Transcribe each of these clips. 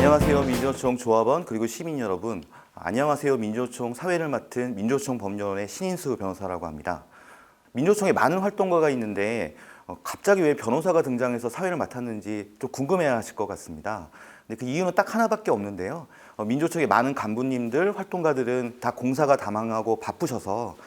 안녕하세요. 민주노총 조합원 그리고 시민 여러분. 안녕하세요. 민주노총 사회를 맡은 민주노총 법률원의 신인수 변호사라고 합니다. 민주노총에 많은 활동가가 있는데 갑자기 왜 변호사가 등장해서 사회를 맡았는지 좀 궁금해하실 것 같습니다. 근데 그 이유는 딱 하나밖에 없는데요. 민주노총의 많은 간부님들, 활동가들은 다 공사가 다망하고 바쁘셔서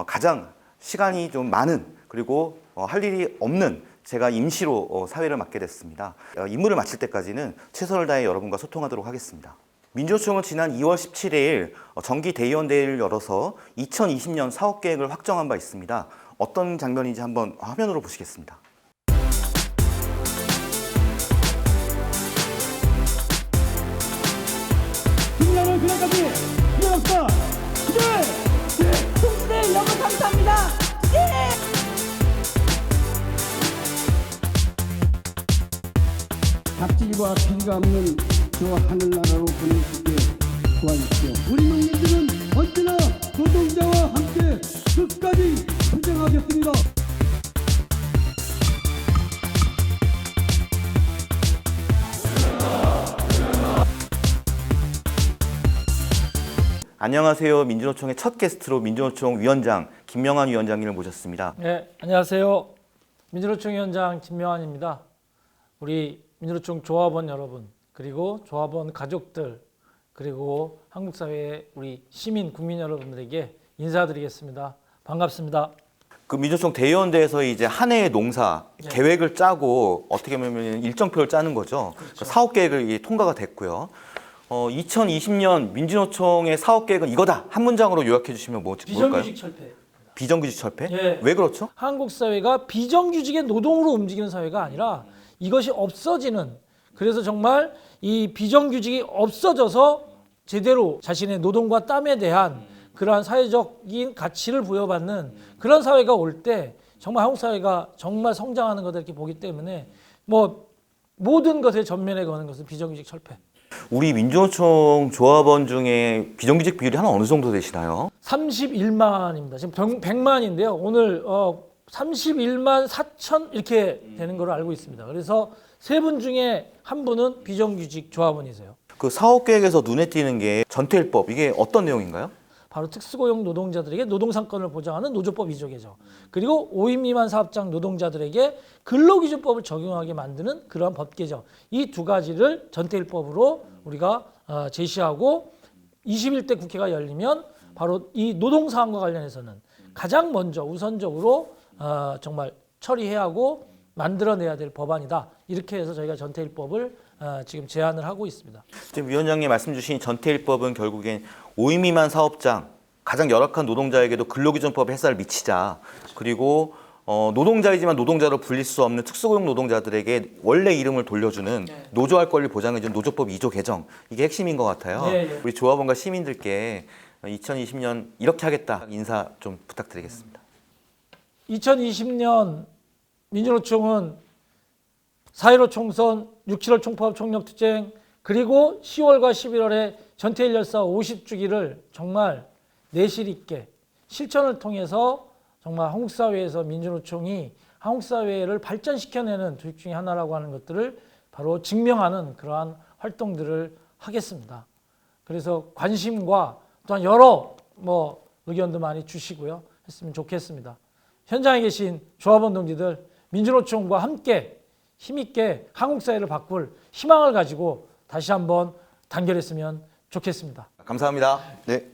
가장 시간이 좀 많은 그리고 할 일이 없는 제가 임시로 사회를 맡게 됐습니다. 임무를 마칠 때까지는 최선을 다해 여러분과 소통하도록 하겠습니다. 민주노총은 지난 2월 17일 정기 대의원대회를 열어서 2020년 사업계획을 확정한 바 있습니다. 어떤 장면인지 한번 화면으로 보시겠습니다. 김남을 그날까지 기대합시다. 기대! 네, 여러분 감사합니다. 예! 갑질과 비리가 없는 저 하늘나라로 보내주시게 구하십시오. 우리 농민들은 언제나 노동자와 함께 끝까지 투쟁하겠습니다. 안녕하세요. 민주노총의 첫 게스트로 민주노총 위원장 김명환 위원장님을 모셨습니다. 네, 안녕하세요. 민주노총 위원장 김명환입니다. 우리 민주노총 조합원 여러분, 그리고 조합원 가족들, 그리고 한국 사회의 우리 시민, 국민 여러분들에게 인사드리겠습니다. 반갑습니다. 그 민주노총 대의원대에서 이제 한 해의 농사 계획을 짜고 어떻게 보면 일정표를 짜는 거죠. 그렇죠. 사업 계획을 통과가 됐고요. 2020년 민주노총의 사업 계획은 이거다. 한 문장으로 요약해 주시면 뭘까요? 비정규직 철폐. 비정규직 철폐? 예. 왜 그렇죠? 한국 사회가 비정규직의 노동으로 움직이는 사회가 아니라 이것이 없어지는, 그래서 정말 이 비정규직이 없어져서 제대로 자신의 노동과 땀에 대한 그러한 사회적인 가치를 부여받는 그런 사회가 올 때 정말 한국 사회가 정말 성장하는 것을 이렇게 보기 때문에 뭐 모든 것에 전면에 거는 것은 비정규직 철폐. 우리 민주노총 조합원 중에 비정규직 비율이 한 어느 정도 되시나요? 31만입니다. 지금 100만인데요. 오늘 31만 4천 이렇게 되는 걸로 알고 있습니다. 그래서 세 분 중에 한 분은 비정규직 조합원이세요. 그 사업 계획에서 눈에 띄는 게 전태일법, 이게 어떤 내용인가요? 바로 특수고용 노동자들에게 노동상권을 보장하는 노조법 2조 개정, 그리고 5인 미만 사업장 노동자들에게 근로기준법을 적용하게 만드는 그러한 법 개정, 이 두 가지를 전태일법으로 우리가 제시하고 21대 국회가 열리면 바로 이 노동사항과 관련해서는 가장 먼저 우선적으로 정말 처리해야 하고 만들어내야 될 법안이다. 이렇게 해서 저희가 전태일법을 지금 제안을 하고 있습니다. 지금 위원장님 말씀 주신 전태일법은 결국엔 5인 미만 사업장, 가장 열악한 노동자에게도 근로기준법 혜사를 미치자. 그리고 노동자이지만 노동자로 불릴 수 없는 특수고용 노동자들에게 원래 이름을 돌려주는 노조할 권리를 보장해주는 노조법 2조 개정. 이게 핵심인 것 같아요. 네. 우리 조합원과 시민들께 2020년 이렇게 하겠다 인사 좀 부탁드리겠습니다. 2020년 민주노총은 4.15 총선, 6.7월 총파업 총력투쟁, 그리고 10월과 11월에 전태일 열사 50주기를 정말 내실 있게 실천을 통해서 정말 한국 사회에서 민주노총이 한국 사회를 발전시켜내는 조직 중에 하나라고 하는 것들을 바로 증명하는 그러한 활동들을 하겠습니다. 그래서 관심과 또한 여러 의견도 많이 주시고요. 했으면 좋겠습니다. 현장에 계신 조합원 동지들, 민주노총과 함께 힘있게 한국 사회를 바꿀 희망을 가지고 다시 한번 단결했으면 좋겠습니다. 감사합니다. 네.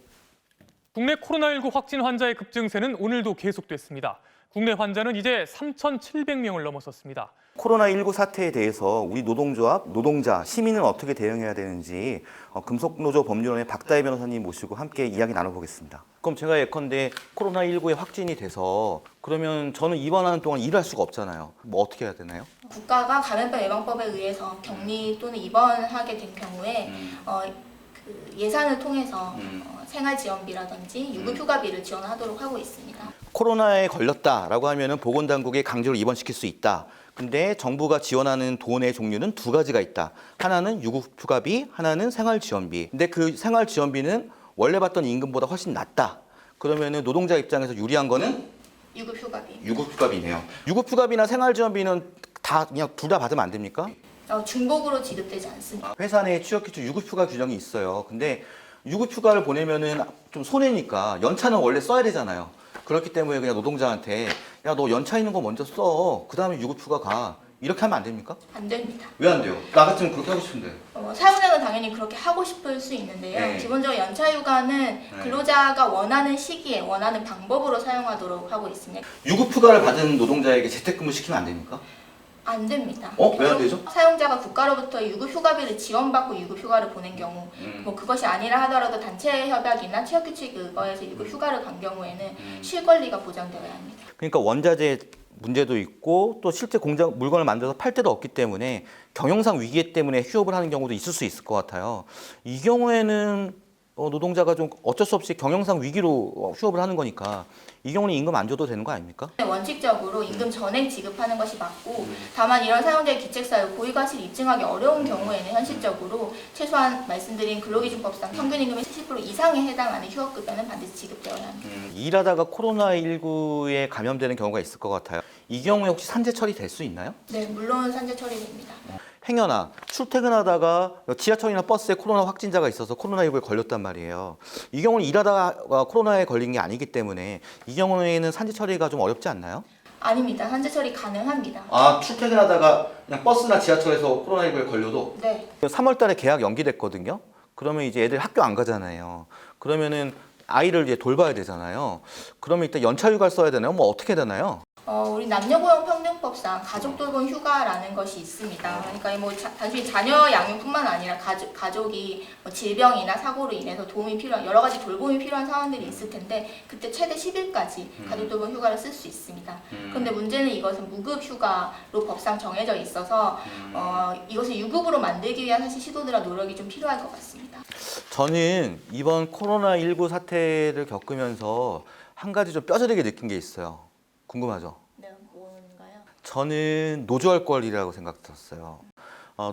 국내 코로나19 확진 환자의 급증세는 오늘도 계속됐습니다. 국내 환자는 이제 3,700명을 넘어섰습니다. 코로나19 사태에 대해서 우리 노동조합, 노동자, 시민은 어떻게 대응해야 되는지 금속노조 법률원의 박다혜 변호사님 모시고 함께 이야기 나눠보겠습니다. 그럼 제가 예컨대 코로나19에 확진이 돼서 그러면 저는 입원하는 동안 일을 할 수가 없잖아요. 뭐 어떻게 해야 되나요? 국가가 감염병 예방법에 의해서 격리 또는 입원하게 된 경우에 그 예산을 통해서 생활지원비라든지 유급휴가비를 지원하도록 하고 있습니다. 코로나에 걸렸다라고 하면은 보건당국에 강제로 입원시킬 수 있다. 근데 정부가 지원하는 돈의 종류는 두 가지가 있다. 하나는 유급휴가비, 하나는 생활지원비. 근데 그 생활지원비는 원래 받던 임금보다 훨씬 낮다. 그러면은 노동자 입장에서 유리한 거는 유급휴가비. 유급휴가비네요. 유급휴가비나 생활지원비는 다 그냥 둘 다 받으면 안 됩니까? 중복으로 지급되지 않습니다. 회사 내 취업기초 유급휴가 규정이 있어요. 근데 유급휴가를 보내면은 좀 손해니까 연차는 원래 써야 되잖아요. 그렇기 때문에 그냥 노동자한테 야, 너 연차 있는 거 먼저 써. 그 다음에 유급휴가 가. 이렇게 하면 안 됩니까? 안 됩니다. 왜 안 돼요? 나 같으면 그렇게 하고 싶은데. 사용자는 당연히 그렇게 하고 싶을 수 있는데요. 네. 기본적으로 연차휴가는 근로자가 원하는 시기에 원하는 방법으로 사용하도록 하고 있습니다. 유급휴가를 받은 노동자에게 재택근무 시키면 안 됩니까? 안 됩니다. 왜 안 되죠? 사용자가 국가로부터 유급휴가비를 지원받고 유급휴가를 보낸 경우, 뭐 그것이 아니라 하더라도 단체 협약이나 취업규칙 의거에서 유급휴가를 간 경우에는 쉴 권리가 보장되어야 합니다. 그러니까 원자재 문제도 있고 또 실제 공장 물건을 만들어서 팔 데도 없기 때문에 경영상 위기 때문에 휴업을 하는 경우도 있을 수 있을 것 같아요. 이 경우에는 노동자가 좀 어쩔 수 없이 경영상 위기로 휴업을 하는 거니까 이 경우는 임금 안 줘도 되는 거 아닙니까? 원칙적으로 임금 전액 지급하는 것이 맞고, 다만 이런 사용자의 기책사유 고의과실을 입증하기 어려운 경우에는 현실적으로 최소한 말씀드린 근로기준법상 평균임금의 70% 이상에 해당하는 휴업급여는 반드시 지급되어야 합니다. 일하다가 코로나19에 감염되는 경우가 있을 것 같아요. 이 경우에 혹시 산재 처리될 수 있나요? 네, 물론 산재 처리됩니다. 행여나 출퇴근하다가 지하철이나 버스에 코로나 확진자가 있어서 코로나19에 걸렸단 말이에요. 이 경우는 일하다가 코로나에 걸린 게 아니기 때문에 이 경우에는 산재 처리가 좀 어렵지 않나요? 아닙니다. 산재 처리 가능합니다. 출퇴근하다가 그냥 버스나 지하철에서 코로나19에 걸려도? 네. 3월 달에 계약 연기됐거든요. 그러면 이제 애들 학교 안 가잖아요. 그러면은 아이를 이제 돌봐야 되잖아요. 그러면 일단 연차휴가를 써야 되나요? 뭐 어떻게 되나요? 우리 남녀고용평등법상 가족돌봄 휴가라는 것이 있습니다. 그러니까 뭐 단순히 자녀 양육뿐만 아니라 가족이 뭐 질병이나 사고로 인해서 도움이 필요한 여러 가지 돌봄이 필요한 상황들이 있을 텐데 그때 최대 10일까지 가족돌봄 휴가를 쓸 수 있습니다. 그런데 문제는 이것은 무급 휴가로 법상 정해져 있어서 이것을 유급으로 만들기 위한 사실 시도들과 노력이 좀 필요할 것 같습니다. 저는 이번 코로나19 사태를 겪으면서 한 가지 좀 뼈저리게 느낀 게 있어요. 궁금하죠? 네, 뭔가요? 저는 노조할 권리라고 생각했어요.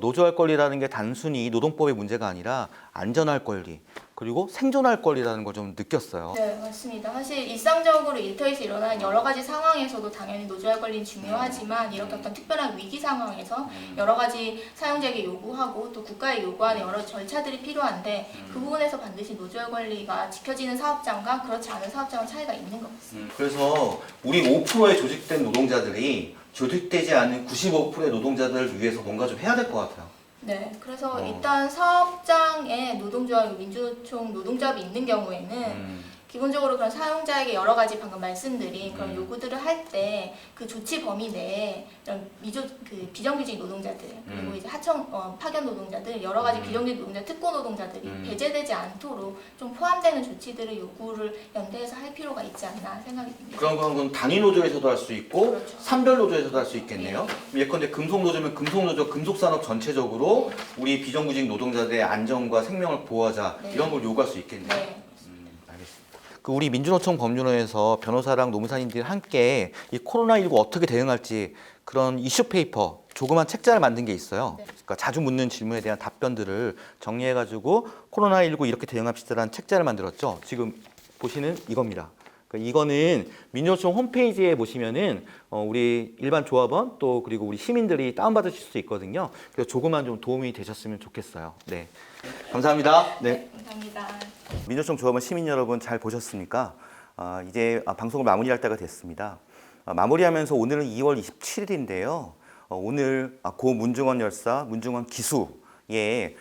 노조할 권리라는 게 단순히 노동법의 문제가 아니라 안전할 권리, 그리고 생존할 권리라는 걸 좀 느꼈어요. 네, 맞습니다. 사실 일상적으로 일터에서 일어나는 여러 가지 상황에서도 당연히 노조할 권리는 중요하지만 이렇게 어떤 특별한 위기 상황에서 여러 가지 사용자에게 요구하고 또 국가에 요구하는 여러 절차들이 필요한데 그 부분에서 반드시 노조할 권리가 지켜지는 사업장과 그렇지 않은 사업장은 차이가 있는 것 같습니다. 그래서 우리 5%의 조직된 노동자들이 조직되지 않은 95%의 노동자들을 위해서 뭔가 좀 해야 될 것 같아요. 네, 그래서 일단 사업장에 노동조합, 민주노총 노동조합이 있는 경우에는 기본적으로 그런 사용자에게 여러 가지 방금 말씀드린 그런 요구들을 할 때 그 조치 범위 내에 이런 비정규직 노동자들 그리고 이제 파견 노동자들 여러 가지 비정규직 노동자, 특고 노동자들이 배제되지 않도록 좀 포함되는 조치들을 요구를 연대해서 할 필요가 있지 않나 생각이 듭니다. 그런 건 단위 노조에서도 할 수 있고 그렇죠. 산별 노조에서도 할 수 있겠네요. 예컨대 금속 노조면 금속 노조, 금속 산업 전체적으로 우리 비정규직 노동자들의 안전과 생명을 보호하자 네. 이런 걸 요구할 수 있겠네요. 네. 알겠습니다. 우리 민주노총 법률원에서 변호사랑 노무사님들이 함께 이 코로나19 어떻게 대응할지 그런 이슈 페이퍼, 조그만 책자를 만든 게 있어요. 네. 그러니까 자주 묻는 질문에 대한 답변들을 정리해가지고 코로나19 이렇게 대응합시다라는 책자를 만들었죠. 지금 보시는 이겁니다. 그러니까 이거는 민주노총 홈페이지에 보시면은 우리 일반 조합원 또 그리고 우리 시민들이 다운받으실 수 있거든요. 그래서 조금만 좀 도움이 되셨으면 좋겠어요. 네, 감사합니다. 네. 감사합니다. 민주노총 조합원 시민 여러분 잘 보셨습니까? 이제 방송을 마무리할 때가 됐습니다. 마무리하면서 오늘은 2월 27일인데요. 오늘 고 문중원 열사, 문중원 기수의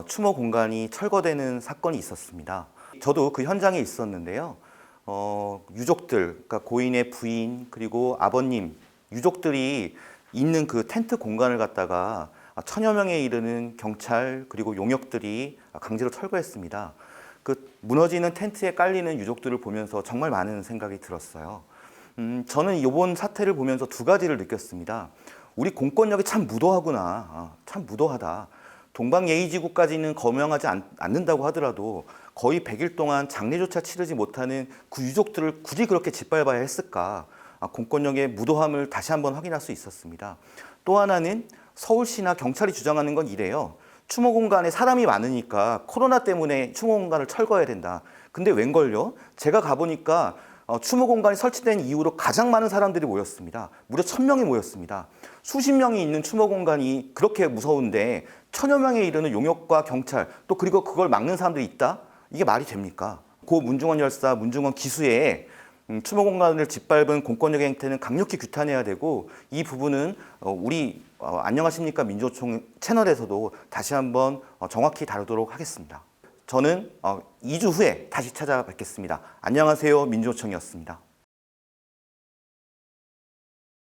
추모 공간이 철거되는 사건이 있었습니다. 저도 그 현장에 있었는데요. 유족들, 그러니까 고인의 부인 그리고 아버님, 유족들이 있는 그 텐트 공간을 갖다가 1000여 명에 이르는 경찰 그리고 용역들이 강제로 철거했습니다. 그 무너지는 텐트에 깔리는 유족들을 보면서 정말 많은 생각이 들었어요. 저는 이번 사태를 보면서 두 가지를 느꼈습니다. 우리 공권력이 참 무도하구나, 참 무도하다. 동방예의지구까지는 거명하지 않는다고 하더라도 거의 100일 동안 장례조차 치르지 못하는 그 유족들을 굳이 그렇게 짓밟아야 했을까? 공권력의 무도함을 다시 한번 확인할 수 있었습니다. 또 하나는 서울시나 경찰이 주장하는 건 이래요. 추모 공간에 사람이 많으니까 코로나 때문에 추모 공간을 철거해야 된다. 근데 웬걸요? 제가 가보니까 추모 공간이 설치된 이후로 가장 많은 사람들이 모였습니다. 무려 1000명이 모였습니다. 수십 명이 있는 추모 공간이 그렇게 무서운데 1000여 명에 이르는 용역과 경찰 또 그리고 그걸 막는 사람들이 있다? 이게 말이 됩니까? 고 문중원 열사, 문중원 기수의 추모 공간을 짓밟은 공권력의 행태는 강력히 규탄해야 되고 이 부분은 우리 안녕하십니까 민주노총 채널에서도 다시 한번 정확히 다루도록 하겠습니다. 저는 2주 후에 다시 찾아뵙겠습니다. 안녕하세요 민주노총이었습니다.